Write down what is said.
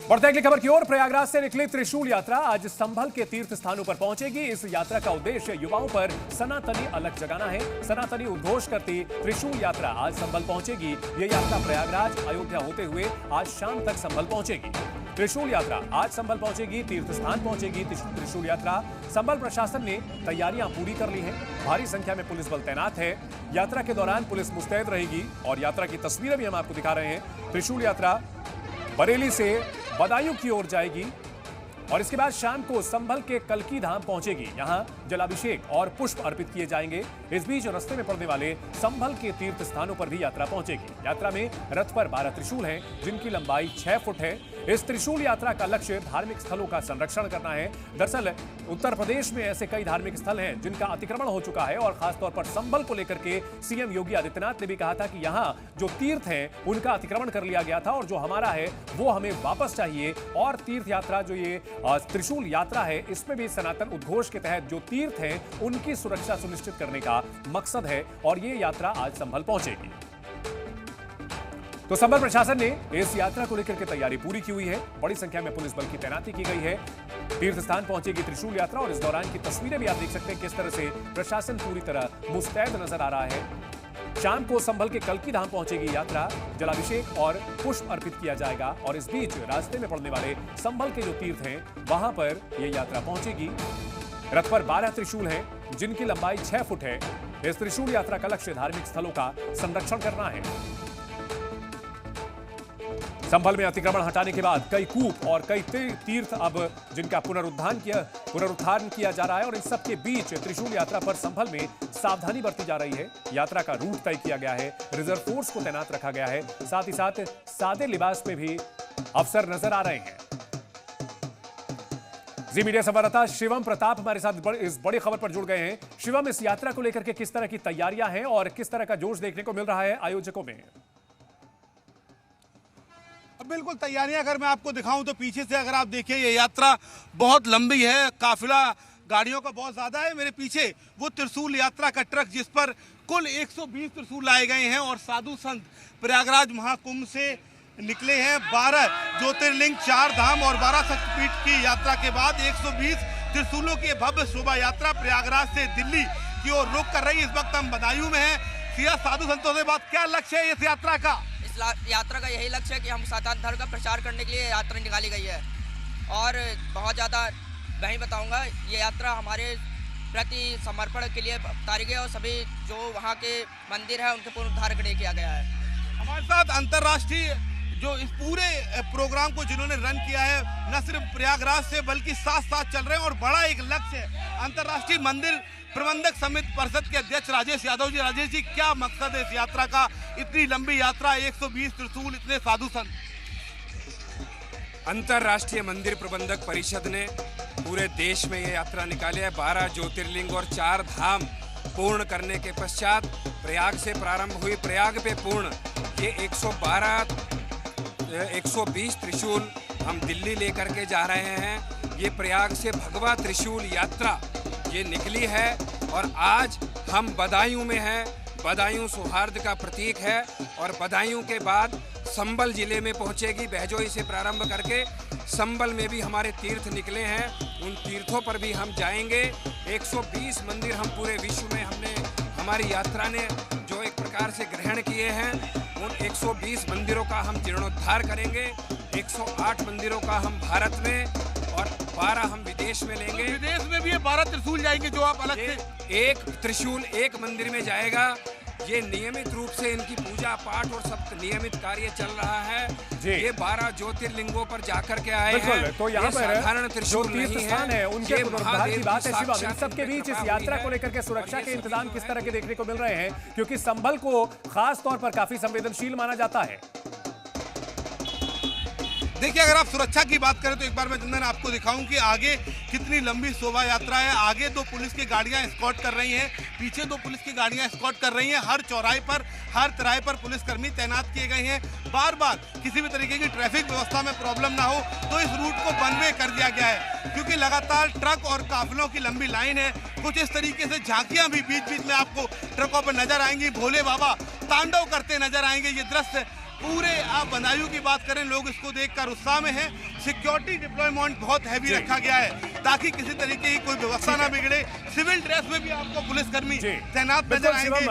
बढ़ते अगली खबर की ओर। प्रयागराज से निकली त्रिशूल यात्रा आज संभल के तीर्थ स्थानों पर पहुंचेगी। इस यात्रा का उद्देश्य युवाओं पर सनातनी अलग जगाना है। सनातनी उद्घोष करती त्रिशूल यात्रा आज संभल पहुंचेगी। ये यात्रा प्रयागराज अयोध्या होते हुए आज शाम तक संभल पहुंचेगी। त्रिशूल यात्रा आज संभल पहुंचेगी, तीर्थ स्थान पहुंचेगी। त्रिशूल यात्रा संभल प्रशासन ने तैयारियां पूरी कर ली हैं। भारी संख्या में पुलिस बल तैनात है। यात्रा के दौरान पुलिस मुस्तैद रहेगी और यात्रा की तस्वीरें भी हम आपको दिखा रहे हैं। त्रिशूल यात्रा बरेली से बदायूं की ओर जाएगी और इसके बाद शाम को संभल के कल्की धाम पहुंचेगी। यहां जलाभिषेक और पुष्प अर्पित किए जाएंगे। इस बीच रास्ते में पड़ने वाले संभल के तीर्थ स्थानों पर भी यात्रा पहुंचेगी। यात्रा में रथ पर 12 त्रिशूल हैं, जिनकी लंबाई 6 फुट है। इस त्रिशूल यात्रा का लक्ष्य धार्मिक स्थलों का संरक्षण करना है। दरअसल उत्तर प्रदेश में ऐसे कई धार्मिक स्थल हैं जिनका अतिक्रमण हो चुका है और खासतौर पर संभल को लेकर के सीएम योगी आदित्यनाथ ने भी कहा था कि यहां जो तीर्थ हैं उनका अतिक्रमण कर लिया गया था और जो हमारा है वो हमें वापस चाहिए। और तीर्थ यात्रा जो ये त्रिशूल यात्रा है, इसमें भी सनातन उद्घोष के तहत जो तीर्थ हैं उनकी सुरक्षा सुनिश्चित करने का मकसद है और ये यात्रा आज संभल पहुंचेगी। तो संभल प्रशासन ने इस यात्रा को लेकर के तैयारी पूरी की हुई है। बड़ी संख्या में पुलिस बल की तैनाती की गई है। तीर्थ स्थान पहुंचेगी त्रिशूल यात्रा और इस दौरान की तस्वीरें भी आप देख सकते हैं किस तरह से प्रशासन पूरी तरह मुस्तैद नजर आ रहा है। शाम को संभल के कल्की धाम पहुंचेगी यात्रा, जलाभिषेक और पुष्प अर्पित किया जाएगा और इस बीच रास्ते में पड़ने वाले संभल के जो तीर्थ हैं वहां पर यह यात्रा पहुंचेगी। रथ पर 12 त्रिशूल हैं, जिनकी लंबाई 6 फुट है। इस त्रिशूल यात्रा का लक्ष्य धार्मिक स्थलों का संरक्षण करना है। संभल में अतिक्रमण हटाने के बाद कई कूप और कई तीर्थ अब जिनका पुनरुत्थान किया जा रहा है और इन सबके बीच त्रिशूल यात्रा पर संभल में सावधानी बरती जा रही है। यात्रा का रूट तय किया गया है, रिजर्व फोर्स को तैनात रखा गया है। साथ ही साथ सादे लिबास में भी अफसर नजर आ रहे हैं। जी मीडिया संवाददाता शिवम प्रताप हमारे साथ इस बड़ी खबर पर जुड़ गए हैं। शिवम, इस यात्रा को लेकर के किस तरह की तैयारियां हैं और किस तरह का जोश देखने को मिल रहा है आयोजकों में? बिल्कुल तैयारियां अगर मैं आपको दिखाऊं तो पीछे से अगर आप देखिए ये यात्रा बहुत लंबी है, काफिला गाड़ियों का बहुत ज्यादा है। मेरे पीछे वो त्रिशूल यात्रा का ट्रक जिस पर कुल 120 त्रिशूल लाए गए हैं और साधु संत प्रयागराज महाकुंभ से निकले हैं। 12 ज्योतिर्लिंग, 4 धाम और 12 शक्तिपीठ की यात्रा के बाद 120 त्रिशूलों की भव्य शोभा यात्रा प्रयागराज से दिल्ली की ओर रुख कर रही है। इस वक्त हम बदायूं में हैं। सीधा साधु संतों से बात, क्या लक्ष्य है इस यात्रा का? यात्रा का यही लक्ष्य है कि हम सनातन धर्म का प्रचार करने के लिए यात्रा निकाली गई है और बहुत ज़्यादा मैं ही बताऊंगा, ये यात्रा हमारे प्रति समर्पण के लिए उतारी गई और सभी जो वहाँ के मंदिर है उनके पुनरुद्धार के लिए किया गया है। हमारे साथ अंतर्राष्ट्रीय जो इस पूरे प्रोग्राम को जिन्होंने रन किया है, न सिर्फ प्रयागराज से बल्कि साथ साथ चल रहे हैं और बड़ा एक लक्ष्य है। अंतर्राष्ट्रीय मंदिर प्रबंधक समिति परिषद के अध्यक्ष राजेश यादव जी, राजेश जी क्या मकसद है इस यात्रा का? इतनी लंबी यात्रा, 120 त्रिशूल, इतने साधु संत। अंतर्राष्ट्रीय मंदिर प्रबंधक परिषद ने पूरे देश में ये यात्रा निकाली है। 12 ज्योतिर्लिंग और 4 धाम पूर्ण करने के पश्चात प्रयाग से प्रारंभ हुई, प्रयाग पे पूर्ण ये 120 त्रिशूल हम दिल्ली लेकर के जा रहे हैं। ये प्रयाग से भगवा त्रिशूल यात्रा ये निकली है और आज हम बदायूं में हैं। बदायूं सौहार्द का प्रतीक है और बदायूं के बाद संभल जिले में पहुंचेगी। बहजोई से प्रारंभ करके संभल में भी हमारे तीर्थ निकले हैं, उन तीर्थों पर भी हम जाएंगे। 120 मंदिर हम पूरे विश्व में हमने हमारी यात्रा ने जो एक प्रकार से ग्रहण किए हैं, उन 120 मंदिरों का हम जीर्णोद्धार करेंगे। 108 मंदिरों का हम भारत में और 12 हम विदेश में लेंगे। विदेश में भी ये 12 त्रिशूल जाएंगे जो आप अलग से। एक त्रिशूल एक मंदिर में जाएगा। ये नियमित रूप से इनकी पूजा पाठ और सब नियमित कार्य चल रहा है। ये 12 ज्योतिर्लिंगों पर जाकर के आए हैं। तो यहाँ पर साधारण त्रिशूल तीर्थ स्थान है, उनके पुनरुद्धार की बात है। शिवम, इन सबके बीच इस यात्रा को लेकर के सुरक्षा के इंतजाम किस तरह के देखने को मिल रहे हैं, क्योंकि संभल को खास तौर पर काफी संवेदनशील माना जाता है? देखिए अगर आप सुरक्षा की बात करें तो एक बार मैं चंदन आपको दिखाऊं कि आगे कितनी लंबी शोभा यात्रा है। आगे 2 पुलिस की गाड़ियां एस्कॉर्ट कर रही हैं, पीछे 2 पुलिस की गाड़ियां एस्कॉर्ट कर रही हैं। हर चौराहे पर, हर तिराहे पर पुलिसकर्मी तैनात किए गए हैं। बार बार किसी भी तरीके की ट्रैफिक व्यवस्था में प्रॉब्लम ना हो तो इस रूट को वन वे कर दिया गया है, क्योंकि लगातार ट्रक और काफिलों की लंबी लाइन है। कुछ इस तरीके से झांकियां भी बीच बीच में आपको ट्रकों पर नजर आएंगी। भोले बाबा तांडव करते नजर आएंगे। ये दृश्य पूरे आप बदायूं की बात करें, लोग इसको देखकर उत्साह में हैं सिक्योरिटी डिप्लॉयमेंट बहुत हैवी रखा गया है ताकि किसी तरीके की कोई व्यवस्था ना बिगड़े। सिविल ड्रेस में भी आपको पुलिसकर्मी तैनात नजर आएंगे।